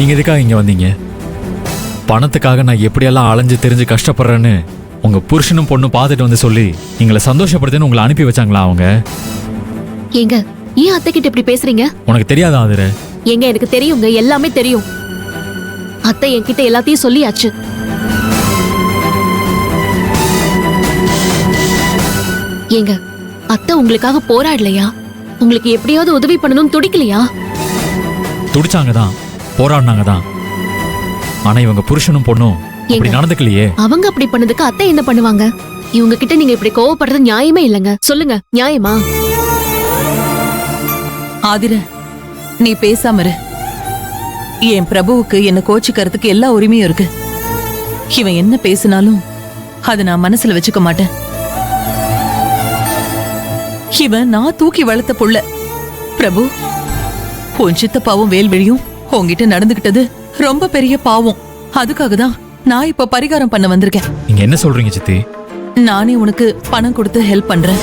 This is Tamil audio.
நீங்க எதுக்காக இங்க வந்தீங்க? பணத்துக்காக நான் எப்படியெல்லாம் அலைஞ்சு தெரிஞ்சு கஷ்டப்படுறேன்னு உங்க புருஷனும் பொண்ணும் பார்த்துட்டு வந்து சொல்லி எங்களை சந்தோஷப்படுத்துன்னு உங்களை அனுப்பி வச்சாங்களா அவங்க? ஏங்க ஏன் அத்தை கிட்ட இப்படி பேசுறீங்க? உனக்கு தெரியாதா ஆதிர? ஏங்க எனக்கு தெரியுங்க, எல்லாமே தெரியும். அத்தை என்கிட்ட எல்லாத்தையும் சொல்லியாச்சு. ஏங்க அத்தை உங்களுக்காக போராடலையா? உங்களுக்கு எப்படியாவது உதவி பண்ணணும்னு துடிக்கலையா? துடிச்சாங்க தான், போராடினாங்க தான். ஆனா இவங்க புருஷனும் பொண்ணும் அப்படி நடந்துக்கலையே. அவங்க அப்படி பண்ணதுக்கு அத்தை என்ன பண்ணுவாங்க? இவங்க கிட்ட நீங்க இப்படி கோவப்படுறது நியாயமே இல்லைங்க. சொல்லுங்க, நியாயமா? ஆதிர, நீ பேசாம இரு. என் பிரபுவுக்கு என்ன கோச்சிக்கிறதுக்கு எல்லா உரிமையும் இருக்கு. இவன் என்ன பேசினாலும் அதை நான் மனசுல வச்சுக்க மாட்டேன். இவன் நான் தூக்கி வளர்த்த புள்ள. பிரபு, உன் சித்தப்பாவும் வேல்வெளியும் உன்கிட்ட நடந்துகிட்டது ரொம்ப பெரிய பாவம். அதுக்காக தான் நான் இப்ப பரிகாரம் பண்ண வந்திருக்கேன். நீங்க என்ன சொல்றீங்க சித்தி? நானே உனக்கு பணம் கொடுத்து ஹெல்ப் பண்றேன்.